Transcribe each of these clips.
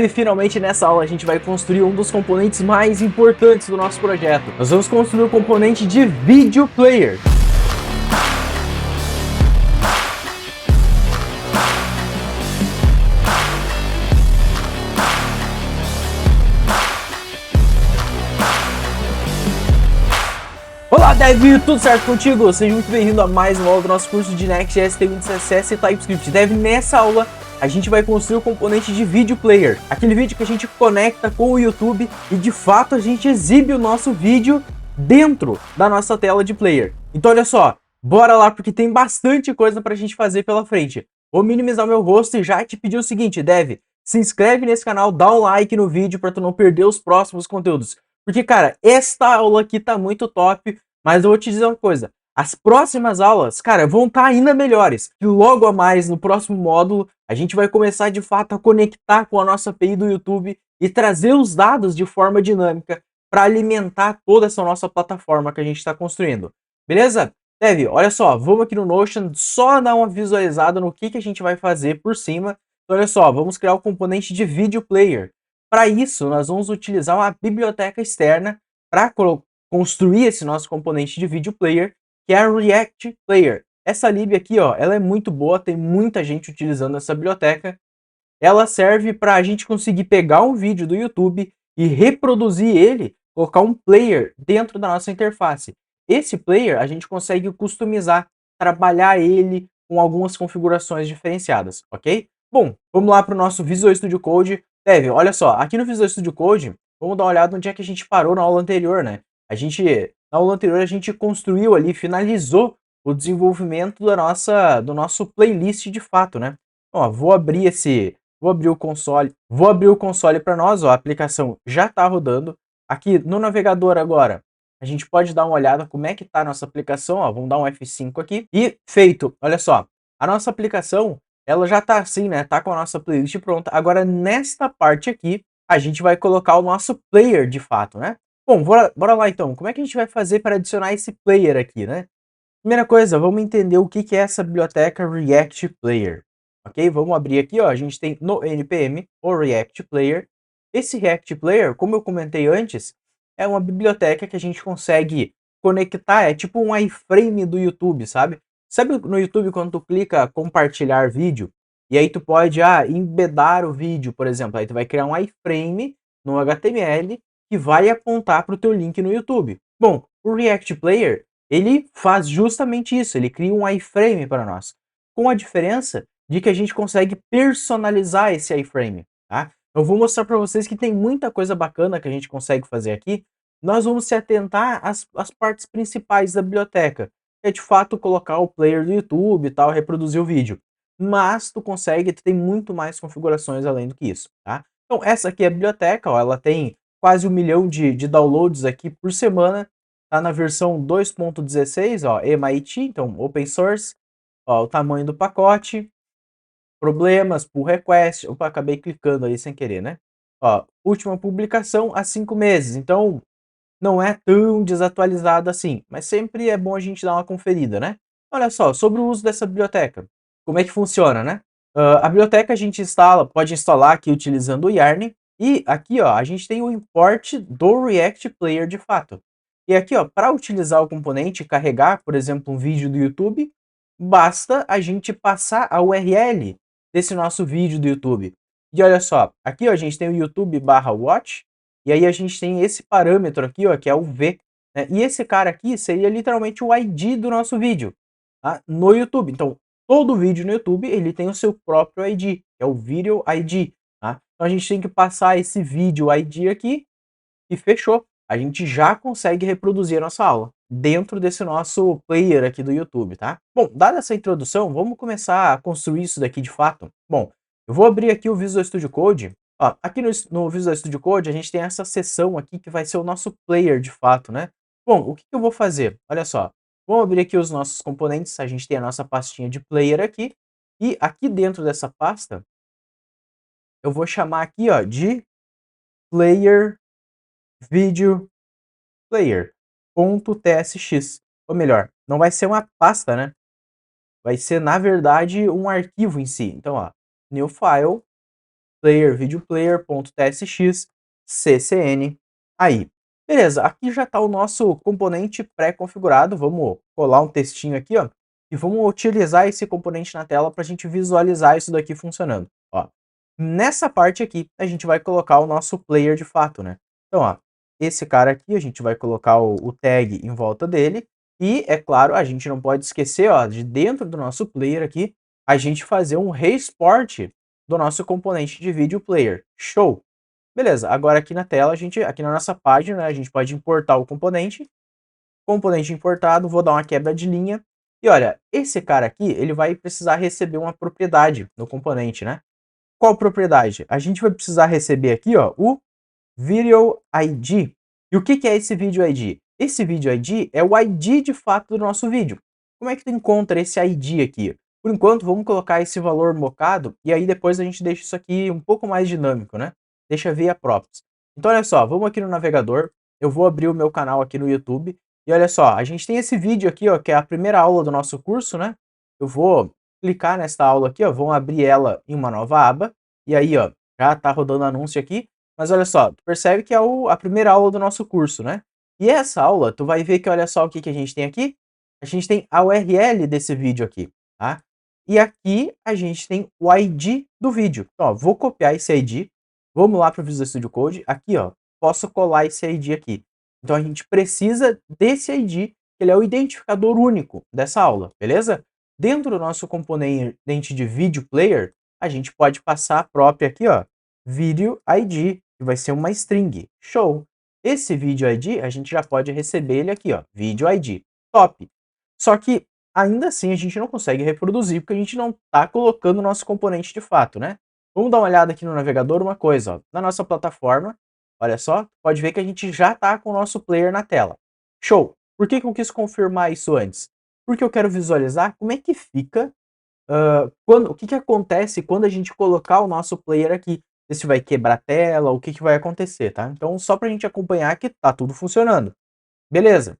Finalmente nessa aula a gente vai construir um dos componentes mais importantes do nosso projeto. Nós vamos construir o componente de Video Player. Olá Dev, tudo certo contigo? Seja muito bem-vindo a mais uma aula do nosso curso de Next.js, CSS e TypeScript. Dev, nessa aula a gente vai construir o componente de Video Player, aquele vídeo que a gente conecta com o YouTube e de fato a gente exibe o nosso vídeo dentro da nossa tela de player. Então olha só, bora lá porque tem bastante coisa pra gente fazer pela frente. Vou minimizar o meu rosto e já te pedir o seguinte, Dev, se inscreve nesse canal, dá um like no vídeo para tu não perder os próximos conteúdos. Porque, cara, esta aula aqui tá muito top, mas eu vou te dizer uma coisa. As próximas aulas, cara, vão estar ainda melhores. E logo a mais, no próximo módulo, a gente vai começar de fato a conectar com a nossa API do YouTube e trazer os dados de forma dinâmica para alimentar toda essa nossa plataforma que a gente está construindo. Beleza? Dev, olha só, vamos aqui no Notion só dar uma visualizada no que a gente vai fazer por cima. Então, olha só, vamos criar o componente de Video Player. Para isso, nós vamos utilizar uma biblioteca externa para construir esse nosso componente de Video Player, que é a React Player. Essa lib aqui, ó, ela é muito boa, tem muita gente utilizando essa biblioteca. Ela serve para a gente conseguir pegar um vídeo do YouTube e reproduzir ele, colocar um player dentro da nossa interface. Esse player a gente consegue customizar, trabalhar ele com algumas configurações diferenciadas, ok? Bom, vamos lá para o nosso Visual Studio Code. Dev, olha só, aqui no Visual Studio Code, vamos dar uma olhada onde é que a gente parou na aula anterior, né? Na aula anterior a gente construiu ali, finalizou o desenvolvimento do nosso playlist de fato, né? Ó, vou abrir o console para nós, ó, a aplicação já está rodando. Aqui no navegador agora, a gente pode dar uma olhada como é que está a nossa aplicação, ó, vamos dar um F5 aqui. E feito, olha só, a nossa aplicação, ela já está assim, né, tá com a nossa playlist pronta. Agora nesta parte aqui, a gente vai colocar o nosso player de fato, né? Bom, bora lá então, como é que a gente vai fazer para adicionar esse player aqui, né? Primeira coisa, vamos entender o que é essa biblioteca React Player. Ok? Vamos abrir aqui, ó. A gente tem no NPM o React Player. Esse React Player, como eu comentei antes, é uma biblioteca que a gente consegue conectar, é tipo um iframe do YouTube, sabe? Sabe no YouTube quando tu clica compartilhar vídeo, e aí tu pode embedar o vídeo, por exemplo, aí tu vai criar um iframe no HTML que vai apontar para o teu link no YouTube. Bom, o React Player, ele faz justamente isso, ele cria um iframe para nós, com a diferença de que a gente consegue personalizar esse iframe, tá? Eu vou mostrar para vocês que tem muita coisa bacana que a gente consegue fazer aqui. Nós vamos se atentar às partes principais da biblioteca, que é de fato colocar o player do YouTube e tal, reproduzir o vídeo. Mas tu tem muito mais configurações além do que isso, tá? Então essa aqui é a biblioteca, ó, ela tem quase 1 milhão de downloads aqui por semana, tá na versão 2.16, ó, MIT, então open source, ó, o tamanho do pacote, problemas, pull request, opa, acabei clicando aí sem querer, né? Ó, última publicação há 5 meses, então não é tão desatualizado assim, mas sempre é bom a gente dar uma conferida, né? Olha só, sobre o uso dessa biblioteca, como é que funciona, né? A biblioteca a gente pode instalar aqui utilizando o Yarn, e aqui ó, a gente tem o import do React Player de fato. E aqui ó, para utilizar o componente e carregar, por exemplo, um vídeo do YouTube, basta a gente passar a URL desse nosso vídeo do YouTube. E olha só, aqui ó, a gente tem o YouTube/watch, e aí a gente tem esse parâmetro aqui, ó, que é o V, né? E esse cara aqui seria literalmente o ID do nosso vídeo, tá? No YouTube. Então, todo vídeo no YouTube, ele tem o seu próprio ID, que é o Video ID, tá? Então a gente tem que passar esse vídeo ID aqui e fechou. A gente já consegue reproduzir a nossa aula dentro desse nosso player aqui do YouTube, tá? Bom, dada essa introdução, vamos começar a construir isso daqui de fato. Bom, eu vou abrir aqui o Visual Studio Code. Ó, aqui no Visual Studio Code a gente tem essa seção aqui que vai ser o nosso player de fato, né? Bom, o que eu vou fazer? Olha só, vamos abrir aqui os nossos componentes, a gente tem a nossa pastinha de player aqui, e aqui dentro dessa pasta, eu vou chamar aqui ó, de player video player.tsx. Ou melhor, não vai ser uma pasta, né? Vai ser, na verdade, um arquivo em si. Então, ó, new file, player, video player.tsx, ccn, aí. Beleza, aqui já está o nosso componente pré-configurado, vamos colar um textinho aqui, ó, e vamos utilizar esse componente na tela para a gente visualizar isso daqui funcionando, ó. Nessa parte aqui, a gente vai colocar o nosso player de fato, né? Então, ó, esse cara aqui, a gente vai colocar o tag em volta dele, e, é claro, a gente não pode esquecer, ó, de dentro do nosso player aqui, a gente fazer um re-export do nosso componente de vídeo player. Show! Beleza, agora aqui na tela, aqui na nossa página, a gente pode importar o componente importado, vou dar uma quebra de linha, e olha, esse cara aqui, ele vai precisar receber uma propriedade no componente, né? Qual propriedade? A gente vai precisar receber aqui, ó, o Video ID. E o que que é esse Video ID? Esse Video ID é o ID de fato do nosso vídeo. Como é que tu encontra esse ID aqui? Por enquanto, vamos colocar esse valor mocado, e aí depois a gente deixa isso aqui um pouco mais dinâmico, né? Deixa via props. Então, olha só, vamos aqui no navegador, eu vou abrir o meu canal aqui no YouTube, e olha só, a gente tem esse vídeo aqui, ó, que é a primeira aula do nosso curso, né? Eu vou clicar nessa aula aqui, ó, vamos abrir ela em uma nova aba, e aí, ó, já tá rodando anúncio aqui, mas olha só, tu percebe que é a primeira aula do nosso curso, né? E essa aula, tu vai ver que olha só o que a gente tem aqui. A gente tem a URL desse vídeo aqui, tá? E aqui a gente tem o ID do vídeo. Então, ó, vou copiar esse ID, vamos lá para o Visual Studio Code, aqui, ó, posso colar esse ID aqui. Então a gente precisa desse ID, que ele é o identificador único dessa aula, beleza? Dentro do nosso componente de vídeo player, a gente pode passar a própria aqui, ó, Video ID, que vai ser uma string. Show! Esse Video ID, a gente já pode receber ele aqui, ó, Video ID. Top! Só que, ainda assim, a gente não consegue reproduzir, porque a gente não está colocando o nosso componente de fato, né? Vamos dar uma olhada aqui no navegador, uma coisa, ó. Na nossa plataforma, olha só, pode ver que a gente já está com o nosso player na tela. Show! Por que eu quis confirmar isso antes? Porque eu quero visualizar como é que fica, o que acontece quando a gente colocar o nosso player aqui. Se vai quebrar a tela, o que vai acontecer, tá? Então, só para a gente acompanhar que tá tudo funcionando. Beleza.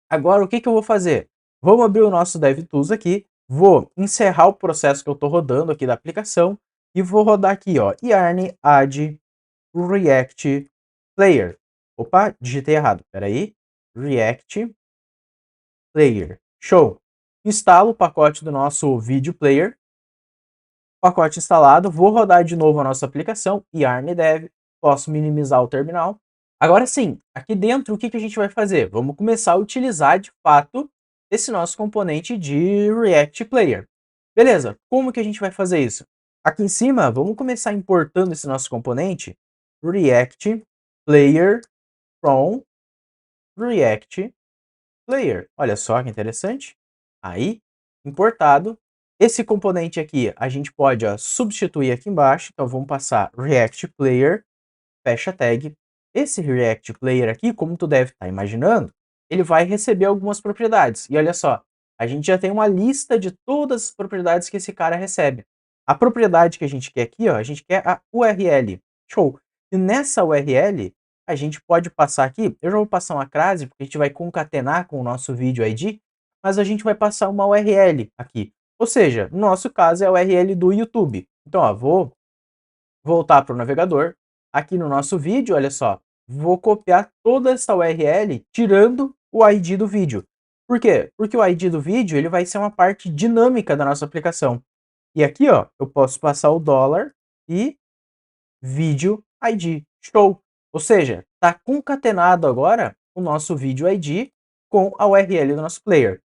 Agora, o que eu vou fazer? Vamos abrir o nosso DevTools aqui, vou encerrar o processo que eu estou rodando aqui da aplicação e vou rodar aqui, ó, yarn add React Player. Opa, digitei errado, peraí. React Player. Show! Instalo o pacote do nosso Video Player. Pacote instalado, vou rodar de novo a nossa aplicação, yarn dev, posso minimizar o terminal. Agora sim, aqui dentro o que a gente vai fazer? Vamos começar a utilizar de fato esse nosso componente de React Player. Beleza, como que a gente vai fazer isso? Aqui em cima, vamos começar importando esse nosso componente, React Player from React Player. Olha só que interessante. Aí, importado. Esse componente aqui, a gente pode substituir aqui embaixo. Então, vamos passar React Player, fecha tag. Esse React Player aqui, como tu deve estar imaginando, ele vai receber algumas propriedades. E olha só, a gente já tem uma lista de todas as propriedades que esse cara recebe. A propriedade que a gente quer aqui, ó, a gente quer a URL. Show! E nessa URL, a gente pode passar aqui, eu já vou passar uma crase, porque a gente vai concatenar com o nosso vídeo ID, mas a gente vai passar uma URL aqui. Ou seja, no nosso caso é a URL do YouTube. Então, ó, vou voltar para o navegador. Aqui no nosso vídeo, olha só, vou copiar toda essa URL, tirando o ID do vídeo. Por quê? Porque o ID do vídeo ele vai ser uma parte dinâmica da nossa aplicação. E aqui, ó, eu posso passar o dólar e vídeo ID. Show! Ou seja, está concatenado agora o nosso vídeo ID com a URL do nosso player.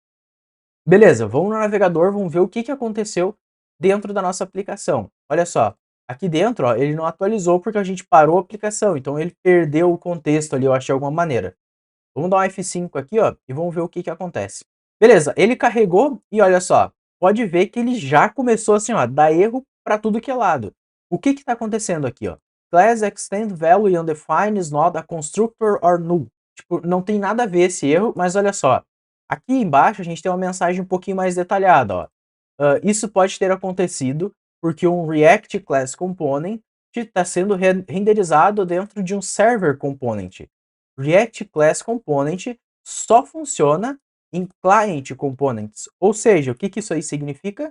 Beleza, vamos no navegador, vamos ver o que aconteceu dentro da nossa aplicação. Olha só, aqui dentro, ó, ele não atualizou porque a gente parou a aplicação, então ele perdeu o contexto ali, eu achei de alguma maneira. Vamos dar um F5 aqui, ó, e vamos ver o que acontece. Beleza, ele carregou e olha só, pode ver que ele já começou assim, ó, dar erro para tudo que é lado. O que está acontecendo aqui, ó? Class extend value undefined is not a constructor or null. Tipo, não tem nada a ver esse erro, mas olha só. Aqui embaixo a gente tem uma mensagem um pouquinho mais detalhada, ó. Isso pode ter acontecido porque um React Class Component está sendo renderizado dentro de um Server Component. React Class Component só funciona em Client Components. Ou seja, o que isso aí significa?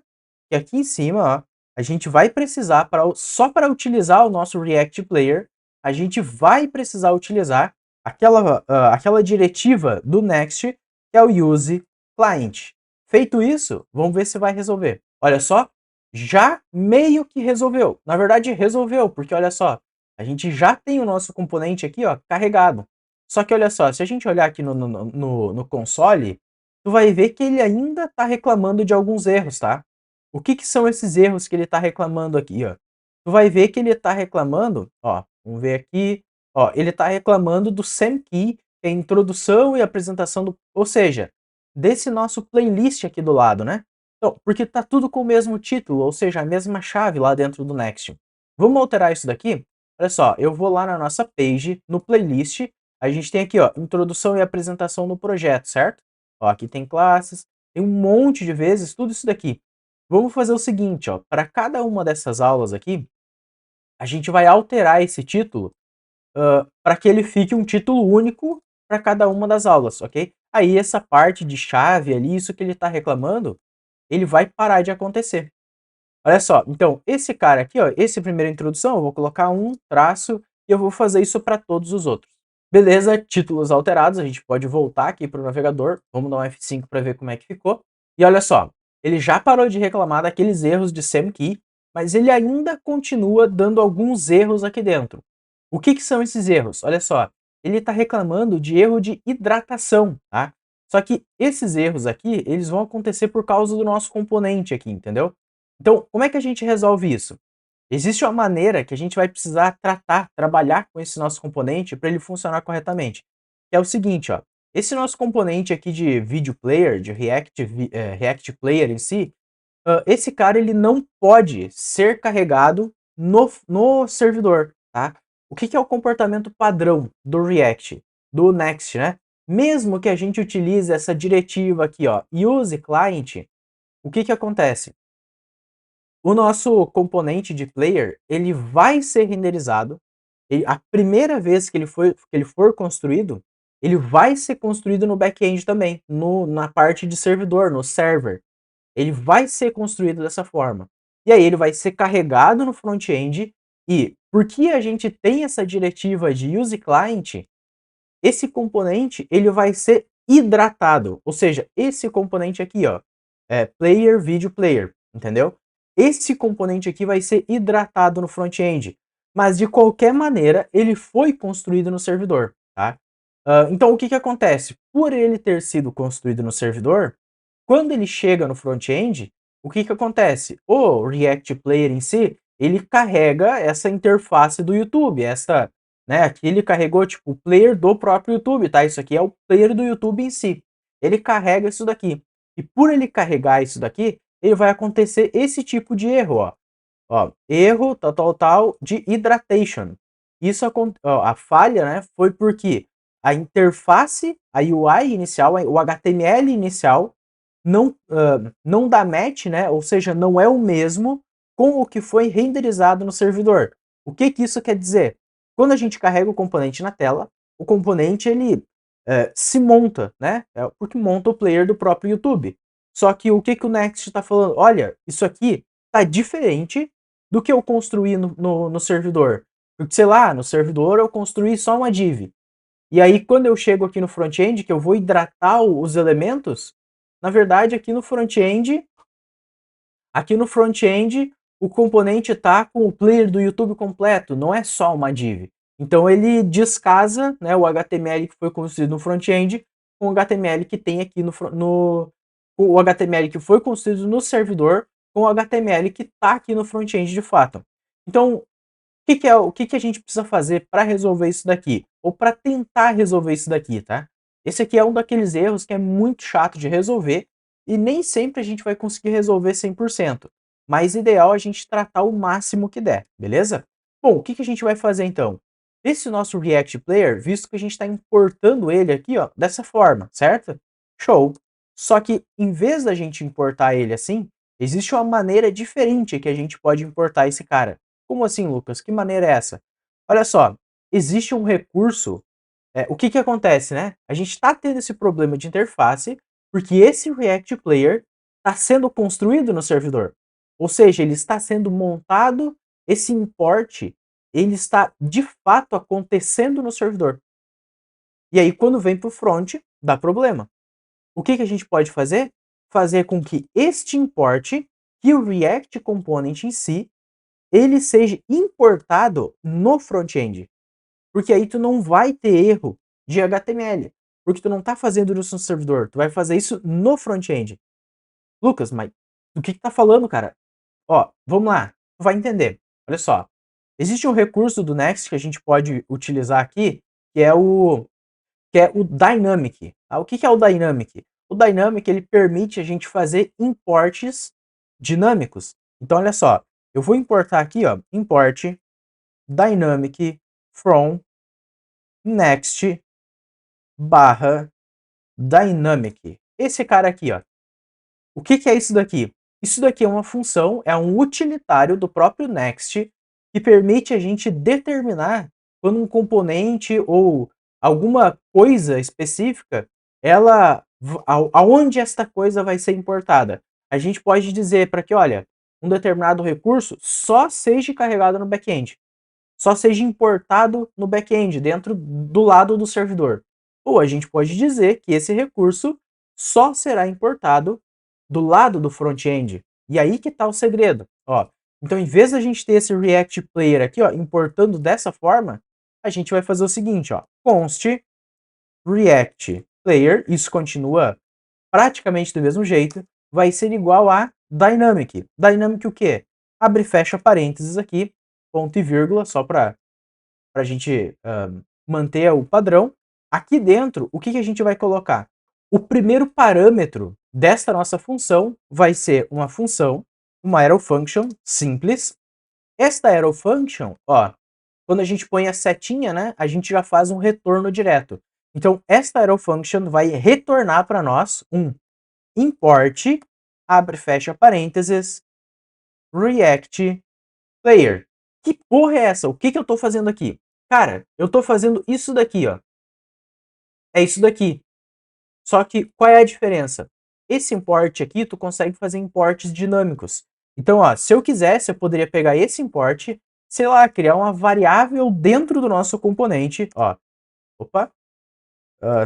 Que aqui em cima, ó, a gente vai precisar, só para utilizar o nosso React Player, a gente vai precisar utilizar aquela diretiva do Next, que é o use client. Feito isso, vamos ver se vai resolver. Olha só, já meio que resolveu. Na verdade, resolveu, porque olha só, a gente já tem o nosso componente aqui, ó, carregado. Só que olha só, se a gente olhar aqui no console, tu vai ver que ele ainda está reclamando de alguns erros, tá? O que são esses erros que ele está reclamando aqui, ó? Tu vai ver que ele está reclamando, ó, vamos ver aqui, ó, ele está reclamando do SamKey, que é a introdução e apresentação do, ou seja, desse nosso playlist aqui do lado, né? Então, porque tá tudo com o mesmo título, ou seja, a mesma chave lá dentro do Next. Vamos alterar isso daqui? Olha só, eu vou lá na nossa page, no playlist, a gente tem aqui, ó, introdução e apresentação do projeto, certo? Ó, aqui tem classes, tem um monte de vezes, tudo isso daqui. Vamos fazer o seguinte, ó, para cada uma dessas aulas aqui, a gente vai alterar esse título para que ele fique um título único para cada uma das aulas, ok? Aí essa parte de chave ali, isso que ele está reclamando, ele vai parar de acontecer. Olha só, então esse cara aqui, ó, esse primeira introdução, eu vou colocar um traço e eu vou fazer isso para todos os outros. Beleza, títulos alterados, a gente pode voltar aqui para o navegador, vamos dar um F5 para ver como é que ficou. E olha só, ele já parou de reclamar daqueles erros de SamKey, mas ele ainda continua dando alguns erros aqui dentro. O que são esses erros? Olha só, ele está reclamando de erro de hidratação, tá? Só que esses erros aqui, eles vão acontecer por causa do nosso componente aqui, entendeu? Então, como é que a gente resolve isso? Existe uma maneira que a gente vai precisar trabalhar com esse nosso componente para ele funcionar corretamente. Que é o seguinte, ó. Esse nosso componente aqui de Video Player, de React Player em si, esse cara ele não pode ser carregado no servidor, tá? O que é o comportamento padrão do React, do Next, né? Mesmo que a gente utilize essa diretiva aqui, ó, use client, o que acontece? O nosso componente de player, ele vai ser renderizado, a primeira vez que ele for construído, ele vai ser construído no back-end também, na parte de servidor, no server. Ele vai ser construído dessa forma. E aí ele vai ser carregado no front-end e, porque a gente tem essa diretiva de use client, esse componente ele vai ser hidratado. Ou seja, esse componente aqui, ó, é player, video player, entendeu? Esse componente aqui vai ser hidratado no front-end, mas de qualquer maneira ele foi construído no servidor, tá? Então o que acontece? Por ele ter sido construído no servidor, quando ele chega no front-end, o que acontece? O React Player em si, ele carrega essa interface do YouTube, né, aqui ele carregou tipo o player do próprio YouTube, tá? Isso aqui é o player do YouTube em si. Ele carrega isso daqui. E por ele carregar isso daqui, ele vai acontecer esse tipo de erro, ó. Ó, erro tal de hydration. Isso ó, a falha, né, foi porque a interface, a UI inicial, o HTML inicial não dá match, né? Ou seja, não é o mesmo com o que foi renderizado no servidor. O que isso quer dizer? Quando a gente carrega o componente na tela, o componente ele se monta, né? Porque monta o player do próprio YouTube. Só que o que o Next está falando? Olha, isso aqui tá diferente do que eu construí no servidor. Porque, sei lá, no servidor eu construí só uma div. E aí, quando eu chego aqui no front-end, que eu vou hidratar os elementos, na verdade, aqui no front-end, o componente está com o player do YouTube completo, não é só uma div. Então ele descasa, né, o HTML que foi construído no front-end com o HTML que tem aqui o HTML que foi construído no servidor com o HTML que está aqui no front-end de fato. Então, o que a gente precisa fazer para resolver isso daqui? Ou para tentar resolver isso daqui, tá? Esse aqui é um daqueles erros que é muito chato de resolver e nem sempre a gente vai conseguir resolver 100%. Mas ideal é a gente tratar o máximo que der, beleza? Bom, o que a gente vai fazer então? Esse nosso React Player, visto que a gente está importando ele aqui, ó, dessa forma, certo? Show! Só que em vez da gente importar ele assim, existe uma maneira diferente que a gente pode importar esse cara. Como assim, Lucas? Que maneira é essa? Olha só, existe um recurso. O que acontece, né? A gente está tendo esse problema de interface porque esse React Player está sendo construído no servidor. Ou seja, ele está sendo montado, esse import, ele está de fato acontecendo no servidor. E aí, quando vem para o front, dá problema. O que a gente pode fazer? Fazer com que este import, que o React Component em si, ele seja importado no front-end. Porque aí tu não vai ter erro de HTML. Porque tu não está fazendo isso no servidor, tu vai fazer isso no front-end. Lucas, mas do que tá falando, cara? Ó, vamos lá, tu vai entender. Olha só, existe um recurso do Next que a gente pode utilizar aqui, que é o Dynamic. O que é o Dynamic? O Dynamic, ele permite a gente fazer imports dinâmicos. Então, olha só, eu vou importar aqui, ó, import dynamic from next barra dynamic. Esse cara aqui, ó. O que é isso daqui? Isso daqui é uma função, é um utilitário do próprio Next que permite a gente determinar quando um componente ou alguma coisa específica, aonde esta coisa vai ser importada. A gente pode dizer para que, olha, um determinado recurso só seja carregado no back-end, só seja importado no back-end, dentro do lado do servidor. Ou a gente pode dizer que esse recurso só será importado do lado do front-end. E aí que está o segredo. Ó, então, em vez da gente ter esse React Player aqui, ó, importando dessa forma, a gente vai fazer o seguinte, ó, const React Player, isso continua praticamente do mesmo jeito, vai ser igual a Dynamic. Dynamic o quê? Abre e fecha parênteses aqui, ponto e vírgula, só para a gente manter o padrão. Aqui dentro, o que a gente vai colocar? O primeiro parâmetro desta nossa função vai ser uma função, uma arrow function simples. Esta arrow function, ó, quando a gente põe a setinha, né, a gente já faz um retorno direto. Então, esta arrow function vai retornar para nós um import, abre e fecha parênteses, React Player. Que porra é essa? O que eu estou fazendo aqui? Cara, eu estou fazendo isso daqui, ó. É isso daqui. Só que qual é a diferença? Esse import aqui, tu consegue fazer importes dinâmicos. Então, ó, se eu quisesse, eu poderia pegar esse import, sei lá, criar uma variável dentro do nosso componente, ó. Opa.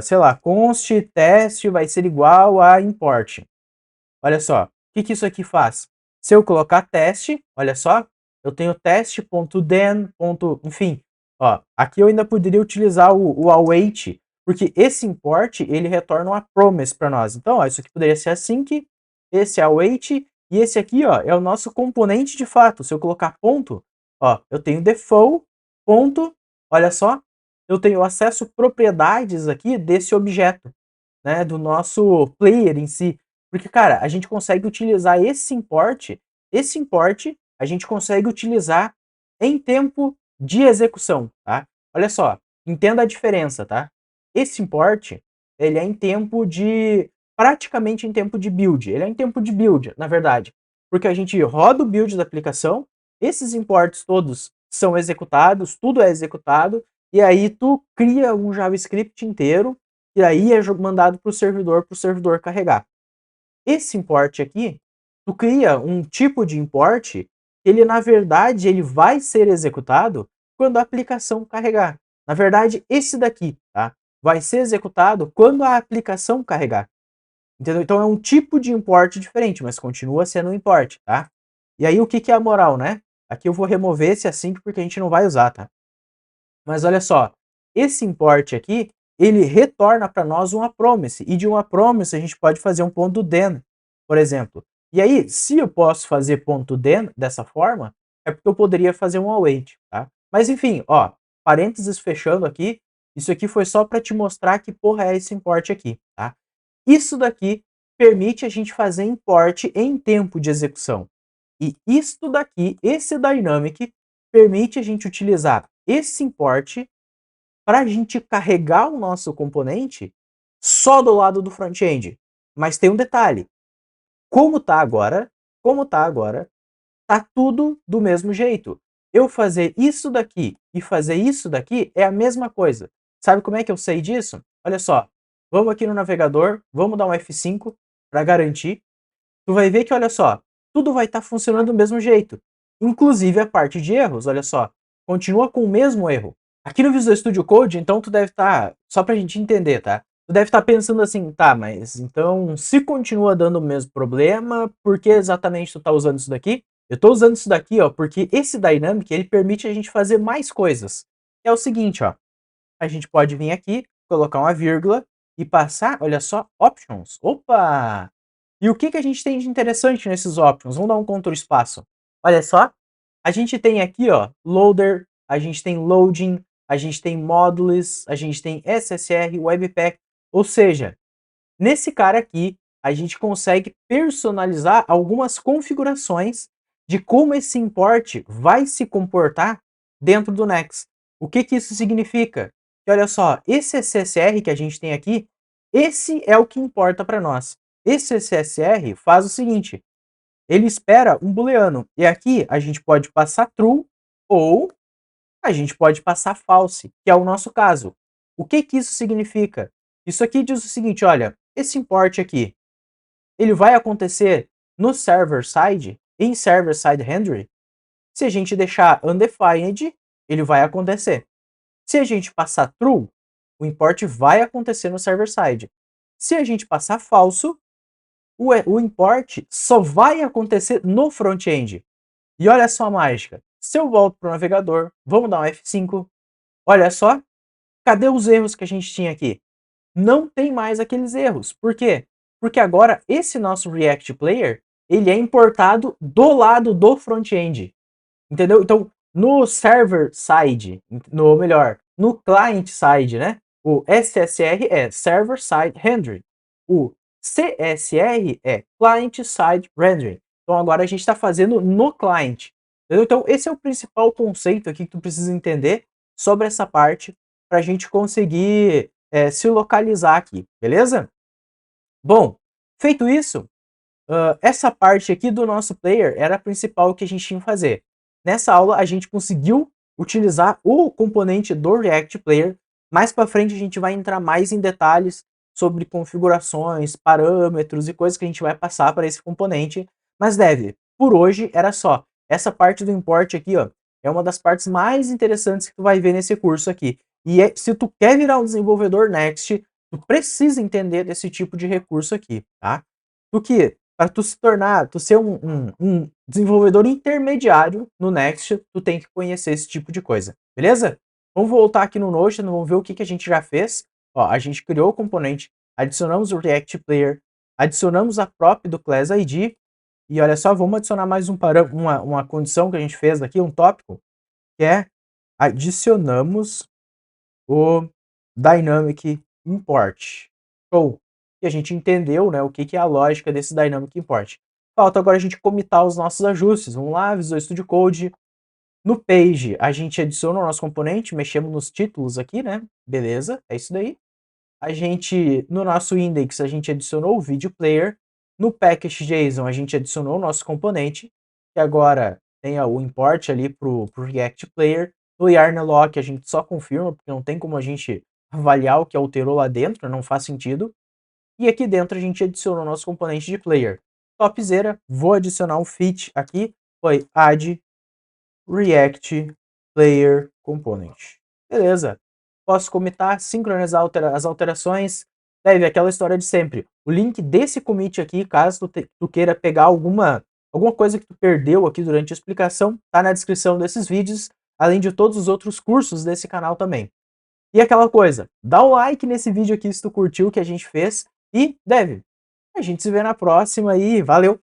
Sei lá, const teste vai ser igual a import. Olha só, o que isso aqui faz? Se eu colocar teste, olha só, eu tenho teste.then, enfim, ó, aqui eu ainda poderia utilizar o await, porque esse import, ele retorna uma promise para nós. Então, ó, isso aqui poderia ser async, esse é await, e esse aqui, ó, é o nosso componente de fato. Se eu colocar ponto, ó, eu tenho default, ponto, olha só, eu tenho acesso propriedades aqui desse objeto, né, do nosso player em si. Porque, cara, a gente consegue utilizar esse import a gente consegue utilizar em tempo de execução, tá? Olha só, entenda a diferença, tá? Esse import, ele é em tempo de, praticamente em tempo de build, ele é em tempo de build, na verdade, porque a gente roda o build da aplicação, esses imports todos são executados, tudo é executado, e aí tu cria um JavaScript inteiro, e aí é mandado para o servidor carregar. Esse import aqui, tu cria um tipo de import, ele na verdade ele vai ser executado quando a aplicação carregar. Na verdade, esse daqui, tá? Vai ser executado quando a aplicação carregar. Entendeu? Então é um tipo de import diferente, mas continua sendo um import, tá? E aí o que é a moral, né? Aqui eu vou remover esse async porque a gente não vai usar, tá? Mas olha só, esse import aqui, ele retorna para nós uma promise, e de uma promise a gente pode fazer um ponto then, por exemplo. E aí, se eu posso fazer ponto then dessa forma, é porque eu poderia fazer um await, tá? Mas enfim, ó, parênteses fechando aqui, isso aqui foi só para te mostrar que porra é esse import aqui, tá? Isso daqui permite a gente fazer import em tempo de execução. E isto daqui, esse dynamic, permite a gente utilizar esse import para a gente carregar o nosso componente só do lado do front-end. Mas tem um detalhe. Como tá agora, tá tudo do mesmo jeito. Eu fazer isso daqui e fazer isso daqui é a mesma coisa. Sabe como é que eu sei disso? Olha só, vamos aqui no navegador, vamos dar um F5 para garantir. Tu vai ver que, olha só, tudo vai estar funcionando do mesmo jeito. Inclusive a parte de erros, olha só, continua com o mesmo erro. Aqui no Visual Studio Code, então tu deve estar, só pra gente entender, tá? Tu deve estar pensando assim, tá, mas então se continua dando o mesmo problema, por que exatamente tu tá usando isso daqui? Eu tô usando isso daqui, ó, porque esse Dynamic, ele permite a gente fazer mais coisas. É o seguinte, ó, a gente pode vir aqui, colocar uma vírgula e passar, olha só, options. Opa! E o que a gente tem de interessante nesses options? Vamos dar um Ctrl espaço. Olha só, a gente tem aqui, ó, loader, a gente tem loading, a gente tem modules, a gente tem SSR, webpack, ou seja, nesse cara aqui, a gente consegue personalizar algumas configurações de como esse import vai se comportar dentro do Next. O que isso significa? Que olha só, esse SSR que a gente tem aqui, esse é o que importa para nós. Esse SSR faz o seguinte, ele espera um booleano, e aqui a gente pode passar true ou a gente pode passar false, que é o nosso caso. O que isso significa? Isso aqui diz o seguinte, olha, esse import aqui, ele vai acontecer no server side, em server side rendering. Se a gente deixar undefined, ele vai acontecer. Se a gente passar true, o import vai acontecer no server side. Se a gente passar falso, o import só vai acontecer no front-end. E olha só a mágica. Se eu volto para o navegador, vamos dar um F5. Olha só, cadê os erros que a gente tinha aqui? Não tem mais aqueles erros. Por quê? Porque agora esse nosso React Player, ele é importado do lado do front-end. Entendeu? Então, no server side, no melhor, no client side, né? O SSR é Server Side Rendering. O CSR é Client Side Rendering. Então agora a gente está fazendo no client. Entendeu? Então esse é o principal conceito aqui que tu precisa entender sobre essa parte para a gente conseguir se localizar aqui, beleza? Bom, feito isso, essa parte aqui do nosso player era a principal que a gente tinha que fazer. Nessa aula a gente conseguiu utilizar o componente do React Player. Mais para frente a gente vai entrar mais em detalhes sobre configurações, parâmetros e coisas que a gente vai passar para esse componente. Mas por hoje era só. Essa parte do import aqui, ó, é uma das partes mais interessantes que tu vai ver nesse curso aqui. E se tu quer virar um desenvolvedor Next, tu precisa entender desse tipo de recurso aqui, tá? Do que para tu se tornar, tu ser um desenvolvedor intermediário no Next, tu tem que conhecer esse tipo de coisa, beleza? Vamos voltar aqui no Notion, vamos ver o que a gente já fez. Ó, a gente criou o componente, adicionamos o React Player, adicionamos a prop do Class ID, e olha só, vamos adicionar mais uma condição que a gente fez aqui, um tópico, que é adicionamos o Dynamic Import. Show! E a gente entendeu, né, o que é a lógica desse Dynamic Import. Falta agora a gente comitar os nossos ajustes. Vamos lá, Visual Studio Code. No Page, a gente adiciona o nosso componente, mexemos nos títulos aqui, né? Beleza, é isso daí. No nosso Index, a gente adicionou o Video Player. No Package.json, a gente adicionou o nosso componente, que agora tem o import ali para o React Player. No Yarn-lock, a gente só confirma, porque não tem como a gente avaliar o que alterou lá dentro, não faz sentido. E aqui dentro a gente adiciona o nosso componente de player. Topzera, vou adicionar um feat aqui, foi add react player component. Beleza. Posso comitar, sincronizar as alterações. Deve aquela história de sempre. O link desse commit aqui, caso tu queira pegar alguma coisa que tu perdeu aqui durante a explicação, tá na descrição desses vídeos, além de todos os outros cursos desse canal também. E aquela coisa, dá um like nesse vídeo aqui se tu curtiu o que a gente fez. E, a gente se vê na próxima e valeu!